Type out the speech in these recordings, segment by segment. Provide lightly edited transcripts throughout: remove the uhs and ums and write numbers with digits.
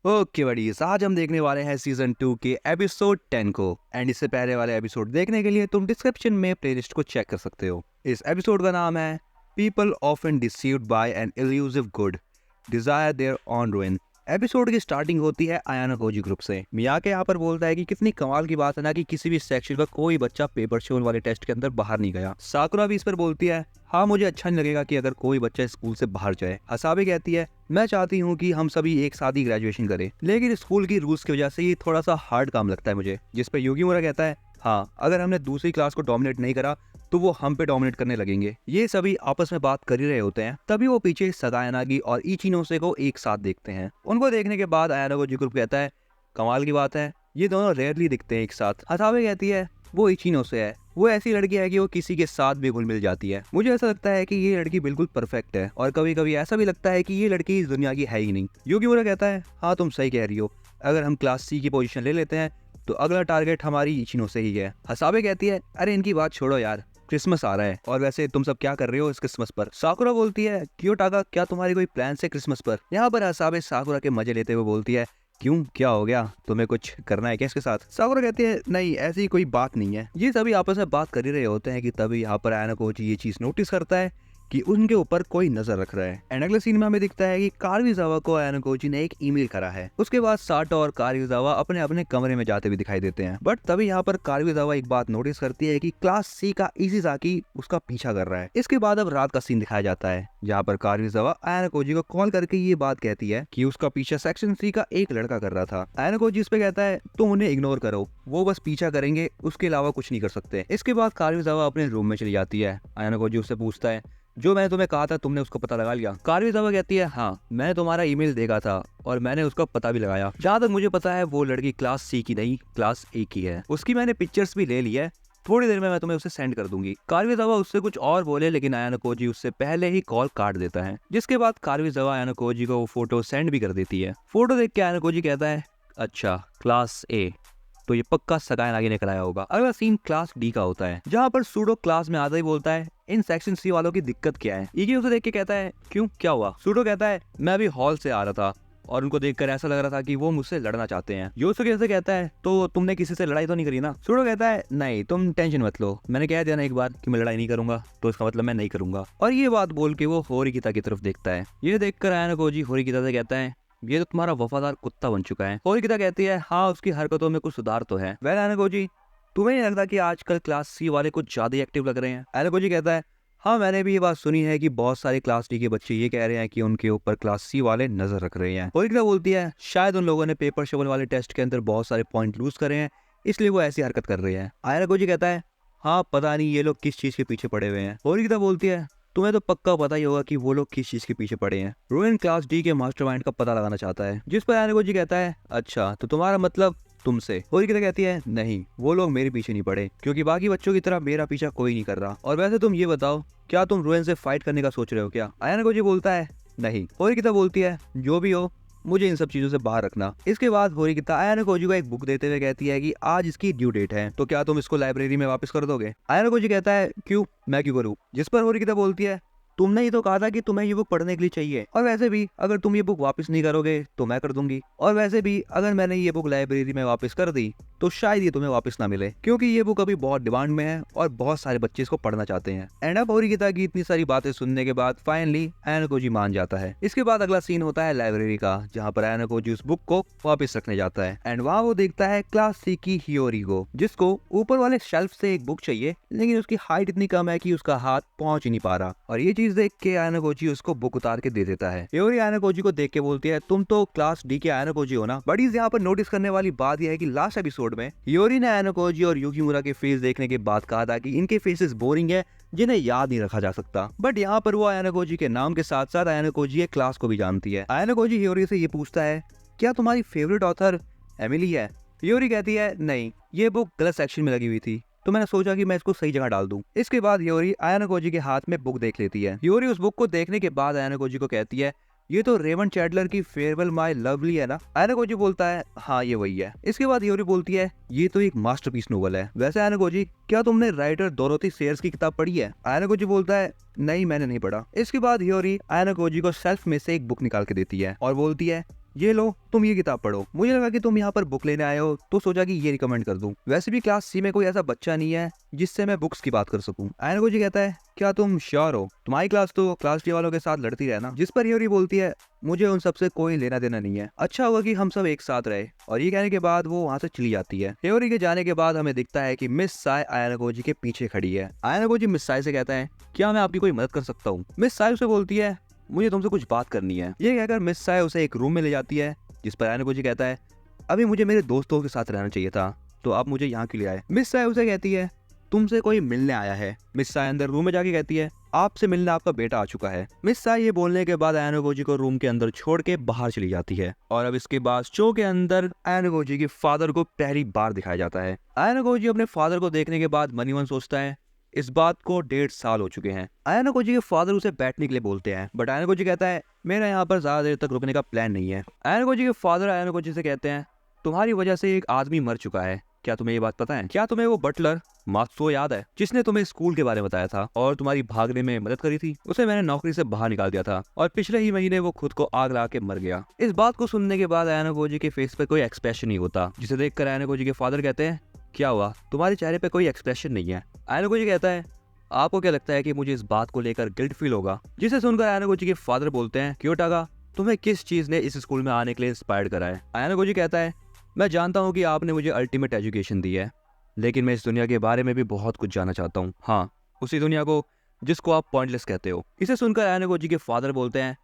Okay buddies, आज हम देखने वाले हैं सीजन 2 के एपिसोड 10 को। एंड इससे पहले वाले एपिसोड देखने के लिए तुम डिस्क्रिप्शन में प्लेलिस्ट को चेक कर सकते हो। इस एपिसोड का नाम है people often deceived by an illusive good desire there own ruin. Episode की स्टार्टिंग होती है आयाना कोजी ग्रुप से। मियाके यहाँ पर बोलता है कि कितनी कमाल की बात है ना कि किसी भी सेक्शन का कोई बच्चा पेपर शोन वाले टेस्ट के अंदर बाहर नहीं गया। साकुरा भी इस पर बोलती है, हाँ मुझे अच्छा नहीं लगेगा कि अगर कोई बच्चा स्कूल से बाहर जाए। हसाबे कहती है, मैं चाहती हूँ कि हम सभी एक साथ ही ग्रेजुएशन करें, लेकिन स्कूल की रूल्स की वजह से ये थोड़ा सा हार्ड काम लगता है मुझे। जिस पे युगिमुरा कहता है, हाँ अगर हमने दूसरी क्लास को डोमिनेट नहीं करा तो वो हम पे डोमिनेट करने लगेंगे। ये सभी आपस में बात कर ही रहे होते हैं, तभी वो पीछे सगायानागी और इचिनोसे को एक साथ देखते हैं। उनको देखने के बाद आयाना को जिक्र कहता है, कमाल की बात है, ये दोनों रेयरली दिखते हैं एक साथ। हसाबे कहती है, वो इचिनोसे है, वो ऐसी लड़की है कि वो किसी के साथ भी घुल मिल जाती है। मुझे ऐसा लगता है कि ये लड़की बिल्कुल परफेक्ट है, और कभी कभी ऐसा भी लगता है कि ये लड़की इस दुनिया की है ही नहीं। युगिमुरा कहता है, हाँ तुम सही कह रही हो, अगर हम क्लास सी की पोजीशन ले लेते हैं तो अगला टारगेट हमारी इचिनोसे ही है। हसाबे कहती है, अरे इनकी बात छोड़ो यार, क्रिसमस आ रहा है और वैसे तुम सब क्या कर रहे हो इस क्रिसमस पर। साकुरा बोलती है, क्योटागा क्या तुम्हारी कोई प्लान है क्रिसमस पर। यहाँ पर हसाबे साकुरा के मजे लेते हुए बोलती है, क्यों क्या हो गया, तुम्हें कुछ करना है क्या इसके साथ। साकुरा कहती है, नहीं ऐसी कोई बात नहीं है। ये सभी आपस में बात कर ही रहे होते हैं कि तभी यहाँ पर आयाना कोजी ये चीज नोटिस करता है कि उनके ऊपर कोई नजर रख रहा है। एंड अगले सीन में हमें दिखता है कि कारुइजावा को आयाना कोजी ने एक ईमेल करा है। उसके बाद साटो और कारुइजावा अपने अपने कमरे में जाते हुए दिखाई देते हैं। बट तभी यहाँ पर कारुइजावा एक बात नोटिस करती है कि क्लास सी का इशिज़ाकी उसका पीछा कर रहा है। इसके बाद अब रात का सीन दिखाया जाता है, जहाँ पर कारुइजावा आयाना कोजी को कॉल करके ये बात कहती है कि उसका पीछा सेक्शन सी का एक लड़का कर रहा था। आयाना कोजी इस पे कहता है, तुम उन्हें इग्नोर करो, वो बस पीछा करेंगे, उसके अलावा कुछ नहीं कर सकते। इसके बाद कारुइजावा अपने रूम में चली जाती है। आयाना कोजी उससे पूछता है, जो मैंने तुम्हें कहा था तुमने उसको पता लगा लिया। कारुइजावा कहती है, हाँ मैंने तुम्हारा ईमेल देखा था और मैंने उसका पता भी लगाया। जहाँ तक मुझे पता है वो लड़की क्लास सी की नहीं क्लास ए की है। उसकी मैंने पिक्चर्स भी ले ली है, थोड़ी देर में मैं तुम्हें उसे सेंड कर दूंगी। कारुइजावा उससे कुछ और बोले, लेकिन आयाना कोजी उससे पहले ही कॉल काट देता है। जिसके बाद कारुइजावा आयाना कोजी को वो फोटो सेंड भी कर देती है। फोटो देख के आयाना कोजी कहता है, अच्छा क्लास ए, तो ये पक्का सगायानागी ने कराया होगा। अगला सीन क्लास डी का होता है, जहाँ पर सूडो क्लास में आता ही बोलता है, इन सेक्शन सी वालों की दिक्कत क्या है। इकी उसे देख के कहता है, क्यों क्या हुआ। सूडो कहता है, मैं अभी हॉल से आ रहा था और उनको देखकर ऐसा लग रहा था कि वो मुझसे लड़ना चाहते हैं। योसुके से कहता है, तो तुमने किसी से लड़ाई तो नहीं करी ना। सूडो कहता है, नहीं तुम टेंशन मत लो, मैंने कह दिया ना एक बार कि मैं लड़ाई नहीं करूंगा, तो इसका मतलब मैं नहीं करूंगा। और ये बात बोल के वो होरिकिता की तरफ देखता है। ये देखकर आयाना कोजी होरिकिता से कहता है, ये तो तुम्हारा वफादार कुत्ता बन चुका है। होरिकिता कहती है, हाँ उसकी हरकतों में कुछ सुधार तो है। वह आयाना कोजी, तुम्हें नहीं लगता कि आजकल क्लास सी वाले कुछ ज्यादा एक्टिव लग रहे हैं। आयाना कोजी कहता है, हाँ मैंने भी ये बात सुनी है कि बहुत सारे क्लास डी के बच्चे ये कह रहे हैं कि उनके ऊपर क्लास सी वाले नजर रख रहे हैं। होरिकिता बोलती है, शायद उन लोगों ने पेपर शोवन वाले टेस्ट के अंदर बहुत सारे पॉइंट लूज करे हैं, इसलिए वो ऐसी हरकत कर रहे हैं। आयाना कोजी कहता है, हाँ पता नहीं ये लोग किस चीज के पीछे पड़े हुए हैं। होरिकिता बोलती है, तुम्हें तो पक्का पता ही होगा कि वो लोग किस चीज के पीछे पड़े हैं। रुइन क्लास डी के मास्टरमाइंड का पता लगाना चाहता है। जिस पर आयाना कोजी कहता है, अच्छा तो तुम्हारा मतलब तुमसे। होरिकिता कहती है, नहीं वो लोग मेरे पीछे नहीं पड़े, क्योंकि बाकी बच्चों की तरह मेरा पीछा कोई नहीं कर रहा। और वैसे तुम ये बताओ, क्या तुम रुइन से फाइट करने का सोच रहे हो क्या। आयाना कोजी बोलता है, नहीं। होरिकिता बोलती है, जो भी हो मुझे इन सब चीजों से बाहर रखना। इसके बाद होरिकिता आयाना कोजी को एक बुक देते हुए कहती है कि आज इसकी ड्यू डेट है, तो क्या तुम इसको लाइब्रेरी में वापस कर दोगे। आयाना कोजी कहता है, क्यों, मैं क्यों करूँ। जिस पर होरिकिता बोलती है, तुमने ही तो कहा था कि तुम्हें ये बुक पढ़ने के लिए चाहिए, और वैसे भी अगर तुम ये बुक वापस नहीं करोगे तो मैं कर दूंगी, और वैसे भी अगर मैंने ये बुक लाइब्रेरी में वापस कर दी तो शायद ये तुम्हें वापस ना मिले, क्योंकि ये बुक अभी बहुत डिमांड में है और बहुत सारे बच्चे इसको पढ़ना चाहते हैं। एंड अब होरिकिता की इतनी सारी बातें सुनने के बाद फाइनली आयाना कोजी मान जाता है। इसके बाद अगला सीन होता है लाइब्रेरी का, जहाँ पर आयाना कोजी उस बुक को वापस रखने जाता है। एंड वहाँ वो देखता है क्लास सी की हियोरी को, जिसको ऊपर वाले शेल्फ से एक बुक चाहिए, लेकिन उसकी हाइट इतनी कम है कि उसका हाथ पहुंच ही नहीं पा रहा। और ये चीज देख के आयाना कोजी उसको बुक उतार के दे देता है। हियोरी आयाना कोजी को देख के बोलती है, तुम तो क्लास डी के आयाना कोजी हो ना। बट यहाँ पर नोटिस करने वाली बात यह है कि लास्ट एपिसोड में हियोरी ने आयाना कोजी और युगिमुरा के फेस देखने के बाद कहा था कि इनके फेसेस बोरिंग है, जिन्हें याद नहीं रखा जा सकता। बट यहाँ पर वो आयाना कोजी के नाम के साथ साथ आयाना कोजी के क्लास को भी जानती है। आयाना कोजी हियोरी से ये पूछता है, क्या तुम्हारी फेवरेट ऑथर एमिली है। हियोरी कहती है, नहीं ये बुक गलत सेक्शन में लगी हुई थी, तो मैंने सोचा कि मैं इसको सही जगह डाल दूं। इसके बाद हियोरी आयाना कोजी के हाथ में बुक देख लेती है। हियोरी उस बुक को देखने के बाद आयाना कोजी को कहती है, ये तो रेवन चैडलर की फेयरवेल माय लवली है ना। आयाना कोजी बोलता है, हाँ ये वही है। इसके बाद हियोरी बोलती है, ये तो एक मास्टरपीस नोवेल है। वैसे आयाना कोजी, क्या तुमने राइटर डोरोथी सेयर्स की किताब पढ़ी है। आयाना कोजी बोलता है, नहीं मैंने नहीं पढ़ा। इसके बाद हियोरी आयाना कोजी को शेल्फ में से एक बुक निकाल के देती है और बोलती है, ये लो तुम ये किताब पढ़ो। मुझे लगा कि तुम यहाँ पर बुक लेने आए हो तो सोचा कि ये रिकमेंड कर दूं। वैसे भी क्लास सी में कोई ऐसा बच्चा नहीं है जिससे मैं बुक्स की बात कर सकूं। आयनको जी कहता है क्या तुम श्योर हो? तुम्हारी क्लास तो क्लास डी वालों के साथ लड़ती रहे ना। जिस पर ह्योरी बोलती है मुझे उन सबसे कोई लेना देना नहीं है, अच्छा होगा कि हम सब एक साथ रहे। और ये कहने के बाद वो वहाँ से चली जाती है। ह्योरी के जाने के बाद हमें दिखता है कि मिस साय आयनको जी के पीछे खड़ी है। आयनको जी मिस साय से कहता है क्या मैं आपकी कोई मदद कर सकता हूँ? मिस साय उसे बोलती है मुझे तुमसे कुछ बात करनी है। ये कहकर मिस साय उसे एक रूम में ले जाती है, जिस पर आयनको जी कहता है अभी मुझे मेरे दोस्तों के साथ रहना चाहिए था, तो आप मुझे यहाँ क्यों ले आए? मिस साय उसे कहती है तुमसे कोई मिलने आया है। मिस साय अंदर रूम में जाके कहती है आपसे मिलने आपका बेटा आ चुका है। मिस साय ये बोलने के बाद आयनको जी को रूम के अंदर छोड़ के बाहर चली जाती है। और अब इसके बाद शो के अंदर आयनको जी के फादर को पहली बार दिखाया जाता है। आयनको जी अपने फादर को देखने के बाद मनी मन सोचता है इस बात को 1.5 साल हो चुके हैं। आयनको जी के फादर उसे बैठने के लिए बोलते हैं, बट आयनको जी कहता है मेरा यहाँ पर ज्यादा देर तक रुकने का प्लान नहीं है। आयनको जी के फादर आयनको जी से कहते हैं तुम्हारी वजह से एक आदमी मर चुका है, क्या तुम्हें ये बात पता है? क्या तुम्हें वो बटलर मात्सुओ याद है जिसने तुम्हें स्कूल के बारे में बताया था और तुम्हारी भागने में मदद करी थी? उसे मैंने नौकरी से बाहर निकाल दिया था और पिछले ही महीने वो खुद को आग लगा के मर गया। इस बात को सुनने के बाद आयनको जी के फेस पे कोई एक्सप्रेशन नहीं होता, जिसे देखकर आयनको जी के फादर कहते हैं क्या हुआ, तुम्हारे चेहरे पे कोई एक्सप्रेशन नहीं है। आयनको जी कहता है आपको क्या लगता है कि मुझे इस बात को लेकर गिल्ट फील होगा? जिसे सुनकर आयनको जी के फादर बोलते हैं क्योटागा तुम्हें किस चीज ने इस स्कूल में आने के लिए इंस्पायर्ड करा है? आयनको जी कहता है मैं जानता हूँ कि आपने मुझे अल्टीमेट एजुकेशन दी है, लेकिन मैं इस दुनिया के बारे में भी बहुत कुछ जानना चाहता हूँ। हाँ, उसी दुनिया को जिसको आप पॉइंटलेस कहते हो। इसे सुनकर आयनको जी के फादर बोलते हैं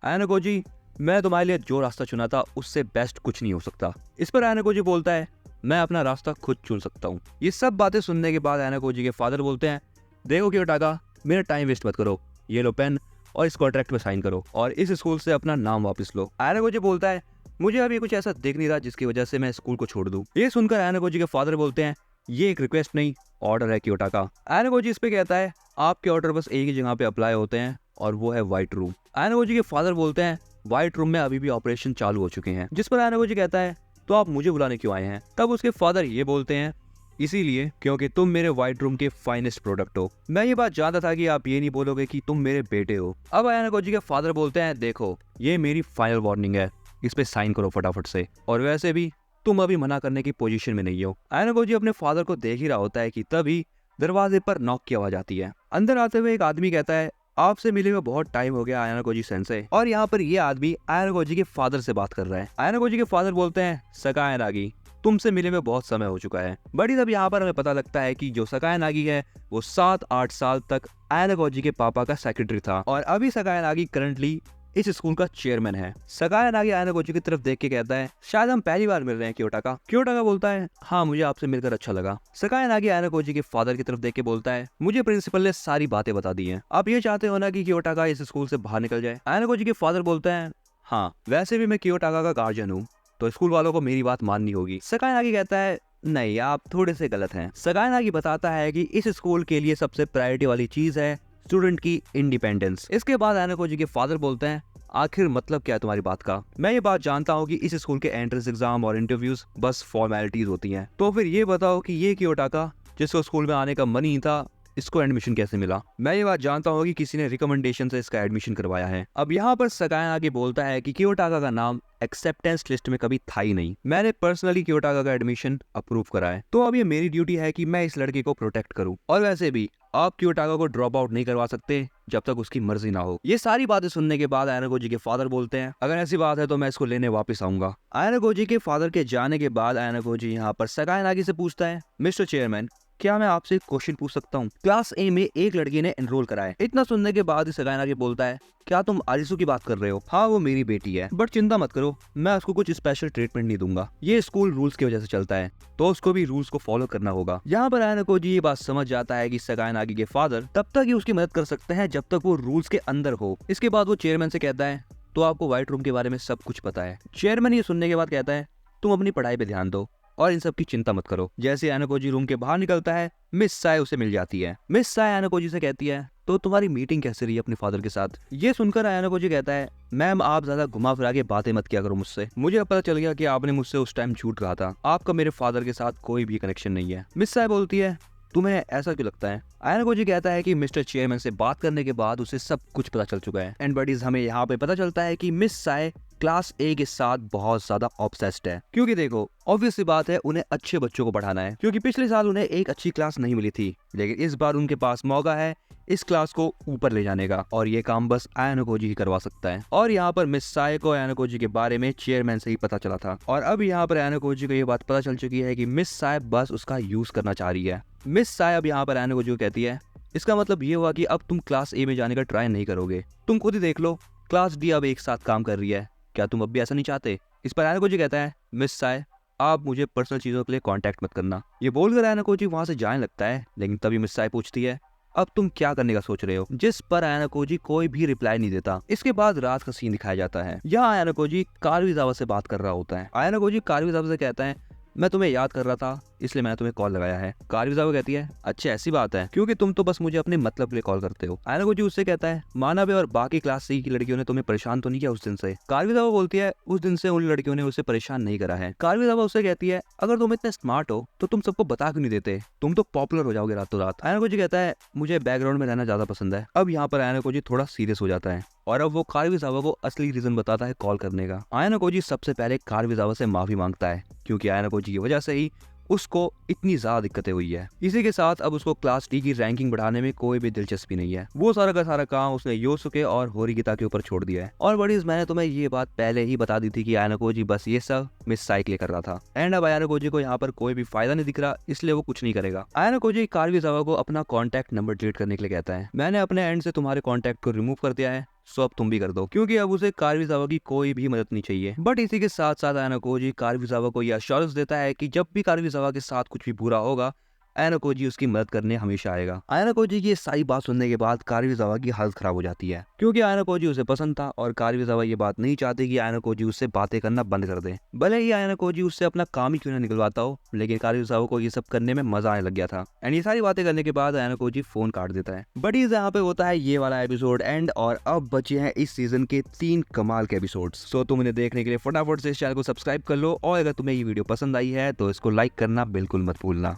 आयनको जी मैं तुम्हारे लिए जो रास्ता चुना था उससे बेस्ट कुछ नहीं हो सकता। इस पर आयनको जी बोलता है मैं अपना रास्ता खुद चुन सकता हूँ। ये सब बातें सुनने के बाद आयनको जी के फादर बोलते हैं देखो क्योटागा मेरा टाइम वेस्ट मत करो, ये लो पेन और इस कॉन्ट्रैक्ट में साइन करो और इस स्कूल से अपना नाम वापस लो। आयनको जी बोलता है मुझे अभी कुछ ऐसा दिख नहीं रहा जिसकी वजह से मैं स्कूल को छोड़ दूं। ये सुनकर आयनको जी के फादर बोलते हैं ये एक रिक्वेस्ट नहीं ऑर्डर है क्योटागा। आयनको जी इस पे कहता है आपके ऑर्डर बस एक ही जगह पे अप्लाई होते हैं और वो है व्हाइट रूम। आयनको जी के फादर बोलते हैं व्हाइट रूम में अभी भी ऑपरेशन चालू हो चुके हैं। जिस पर आयनको जी कहता है तो आप मुझे बुलाने क्यों आए हैं? तब उसके फादर ये बोलते हैं इसीलिए क्योंकि तुम मेरे व्हाइट रूम के फाइनेस्ट प्रोडक्ट हो। मैं ये बात जानता था कि आप ये नहीं बोलोगे कि तुम मेरे बेटे हो। अब आयनको जी के फादर बोलते हैं देखो ये मेरी फाइनल वार्निंग है, इस पे साइन करो फटाफट से, और वैसे भी तुम अभी मना करने की पोजीशन में नहीं हो। आयनको जी अपने फादर को देख ही रहा होता है कि तभी दरवाजे पर नॉक की आवाज आती है। अंदर आते हुए एक आदमी कहता है आपसे मिले हुए बहुत टाइम हो गया आयनको जी सेंसे। और यहाँ पर ये आदमी आयनको जी के फादर से बात कर रहा है। आयनको जी के फादर बोलते हैं सकाय नागी तुमसे मिले हुए बहुत समय हो चुका है। बड़ी तब यहाँ पर हमें पता लगता है कि जो सकाय नागी है वो 7-8 साल तक आयनको जी के पापा का सेक्रेटरी था और अभी सकाय नागी करंटली इस स्कूल का चेयरमैन है। सकाय नागी आयनको जी की तरफ देख के कहता है शायद हम पहली बार मिल रहे हैं क्योटागा। क्योटागा बोलता है हाँ मुझे आपसे मिलकर अच्छा लगा। सकाय नागी आयनको जी के फादर की तरफ देख के बोलता है मुझे प्रिंसिपल ने सारी बातें बता दी हैं, आप ये चाहते हो ना कि क्योटागा इस स्कूल से बाहर निकल जाए? आयनको जी के फादर बोलते हैं हाँ वैसे भी मैं क्योटागा का गार्जियन हूँ तो स्कूल वालों को मेरी बात माननी होगी। सकाय नागी कहता है नहीं आप थोड़े से गलत हैं। सकाय नागी बताता है कि इस स्कूल के लिए सबसे प्रायोरिटी वाली चीज है स्टूडेंट की इंडिपेंडेंस। इसके बाद आयनको जी के फादर बोलते हैं आखिर मतलब क्या है तुम्हारी बात का? मैं ये बात जानता हूँ कि इस स्कूल के एंट्रेंस एग्जाम और इंटरव्यूज बस फॉर्मेलिटीज होती हैं, तो फिर ये बताओ कि ये क्योटागा जिसको स्कूल में आने का मन ही था इसको एडमिशन कैसे मिला? मैं ये बात जानता हूँ कि किसी ने रिकमेंडेशन से इसका एडमिशन करवाया है। अब यहाँ पर सकाय नागी बोलता है कि क्योटागा का नाम एक्सेप्टेंस लिस्ट में कभी था ही नहीं, मैंने पर्सनली क्योटागा का एडमिशन अप्रूव करा है, तो अब ये मेरी ड्यूटी है कि मैं इस लड़के को प्रोटेक्ट करूं। और वैसे भी आप क्योटागा को ड्रॉप आउट नहीं करवा सकते जब तक उसकी मर्जी ना हो। ये सारी बातें सुनने के बाद आयनको जी के फादर बोलते हैं अगर ऐसी बात है तो मैं इसको लेने वापस आऊंगा। आयनको जी के फादर के जाने के बाद आयनको जी यहाँ पर सकाय नागी से पूछता है मिस्टर चेयरमैन क्या मैं आपसे एक क्वेश्चन पूछ सकता हूँ? क्लास ए में एक लड़की ने एनरोल करा है। इतना सुनने के बाद सकाय नागी बोलता है क्या तुम आरिसु की बात कर रहे हो? हाँ वो मेरी बेटी है, बट चिंता मत करो मैं उसको कुछ स्पेशल ट्रीटमेंट नहीं दूंगा, ये स्कूल रूल्स की वजह से चलता है तो उसको भी रूल्स को फॉलो करना होगा। यहाँ पर आयनको जी ये बात समझ जाता है कि सकाय नागी के फादर तब तक ही उसकी मदद कर सकते हैं जब तक वो रूल्स के अंदर हो। इसके बाद वो चेयरमैन से कहता है तो आपको व्हाइट रूम के बारे में सब कुछ पता है? चेयरमैन ये सुनने के बाद कहता है तुम अपनी पढ़ाई पे ध्यान दो और इन सब की चिंता मत करो। जैसे आयनको जी रूम के बाहर निकलता है मिस साय उसे मिल जाती है। मिस साय आयनको जी से कहती है तो तुम्हारी मीटिंग कैसे रही अपने फादर के साथ? ये सुनकर आयनको जी कहता है मैम आप ज्यादा घुमा फिरा के बातें मत किया करो मुझसे, मुझे पता चल गया कि आपने मुझसे उस टाइम झूठ कहा था, आपका मेरे फादर के साथ कोई भी कनेक्शन नहीं है। मिस साय बोलती है तुम्हें ऐसा क्यों लगता है? आयनको जी कहता है कि मिस्टर चेयरमैन से बात करने के बाद उसे सब कुछ पता चल चुका है। एंड बडीज हमें यहाँ पे पता चलता है कि मिस साय क्लास ए के साथ बहुत ज्यादा ऑब्सेस्ड है। क्योंकि देखो ऑब्वियस सी बात है, उन्हें अच्छे बच्चों को पढ़ाना है, क्योंकि पिछले साल उन्हें एक अच्छी क्लास नहीं मिली थी, लेकिन इस बार उनके पास मौका है इस क्लास को ऊपर ले जाने का, और ये काम बस आयानोकोजी ही करवा सकता है। और यहाँ पर मिस साय को आयानोकोजी के बारे में चेयरमैन से ही पता चला था, और अब यहाँ पर आयानोकोजी को ये बात पता चल चुकी है कि मिस साय बस उसका यूज करना चाह रही है। मिस साय अब यहाँ पर आयानोकोजी को कहती है, इसका मतलब ये हुआ कि अब तुम क्लास ए में जाने का ट्राई नहीं करोगे, तुम खुद ही देख लो क्लास डी अब एक साथ काम कर रही है, क्या तुम अब भी ऐसा नहीं चाहते? इस पर आयानोकोजी कहता है, मिस साय आप मुझे पर्सनल चीजों के लिए कांटेक्ट मत करना। ये बोलकर आयानोकोजी वहां से जाने लगता है, लेकिन तभी मिस साय पूछती है, अब तुम क्या करने का सोच रहे हो? जिस पर आयानोकोजी कोई भी रिप्लाई नहीं देता। इसके बाद रात का सीन दिखाया जाता है। यहाँ आयानोकोजी कारुइजावा से बात कर रहा होता है। आयानोकोजी कारुइजावा से कहता है, मैं तुम्हें याद कर रहा था इसलिए मैंने तुम्हें कॉल लगाया है। कारुइजावा कहती है, अच्छा ऐसी बात है, क्योंकि तुम तो बस मुझे अपने मतलब के लिए कॉल करते हो। आयानोकोजी उससे कहता है, मानव और बाकी क्लास सी की लड़कियों ने तुम्हें परेशान तो नहीं किया उस दिन से? कारुइजावा बोलती है, उस दिन से उन लड़कियों ने उसे परेशान नहीं करा है। कारुइजावा उससे कहती है, अगर तुम इतने स्मार्ट हो तो तुम सबको बता क्यों नहीं देते? तुम तो पॉपुलर हो जाओगे रातों रात। आयानोकोजी कहता है, मुझे बैकग्राउंड में रहना ज्यादा पसंद है। अब यहाँ पर आयानोकोजी थोड़ा सीरियस हो जाता है, और अब वो कारुइजावा को असली रीजन बताता है कॉल करने का। आयानोकोजी सबसे पहले कारुइजावा से माफी मांगता है, क्योंकि आयानोकोजी की वजह से ही उसको इतनी ज्यादा दिक्कतें हुई है। इसी के साथ अब उसको क्लास डी की रैंकिंग बढ़ाने में कोई भी दिलचस्पी नहीं है। वो सारा का सारा काम उसने योसुके और होरिगिता के ऊपर छोड़ दिया है। और बड़ीज मैंने तुम्हें ये बात पहले ही बता दी थी कि आयानोकोजी बस ये सब मिस साय के लिए कर रहा था, एंड अब आयानोकोजी को यहाँ पर कोई भी फायदा नहीं दिख रहा, इसलिए वो कुछ नहीं करेगा। आयानोकोजी कारुइजावा को अपना कॉन्टैक्ट नंबर डिलीट करने के लिए कहता है, मैंने अपने एंड से तुम्हारे कॉन्टैक्ट को रिमूव कर दिया है, सो अब तुम भी कर दो, क्योंकि अब उसे कारुइजावा की कोई भी मदद नहीं चाहिए। बट इसी के साथ साथ आयानोकोजी कारुइजावा को यह एश्योरेंस देता है कि जब भी कारुइजावा के साथ कुछ भी बुरा होगा, आयानोकोजी उसकी मदद करने हमेशा आएगा। आयानोकोजी की ये सारी बात सुनने के बाद कारुइजावा की हालत खराब हो जाती है, क्योंकि आयानोकोजी उसे पसंद था और कारुइजावा ये बात नहीं चाहती कि आयानोकोजी उससे बातें करना बंद कर दे। भले ही आयानोकोजी उससे अपना काम ही क्यों ना निकलवाता हो, लेकिन कारुइजावा को ये सब करने में मजा आने लग गया था। एंड ये सारी बातें करने के बाद आयानोकोजी फोन काट देता है। बट यहाँ पे होता है ये वाला एपिसोड एंड, और अब बचे हैं इस सीजन के 3 कमाल के एपिसोड्स। सो तुम इन्हें देखने के लिए फटाफट से इस चैनल को सब्सक्राइब कर लो, और अगर तुम्हें ये वीडियो पसंद आई है तो इसको लाइक करना बिल्कुल मत भूलना।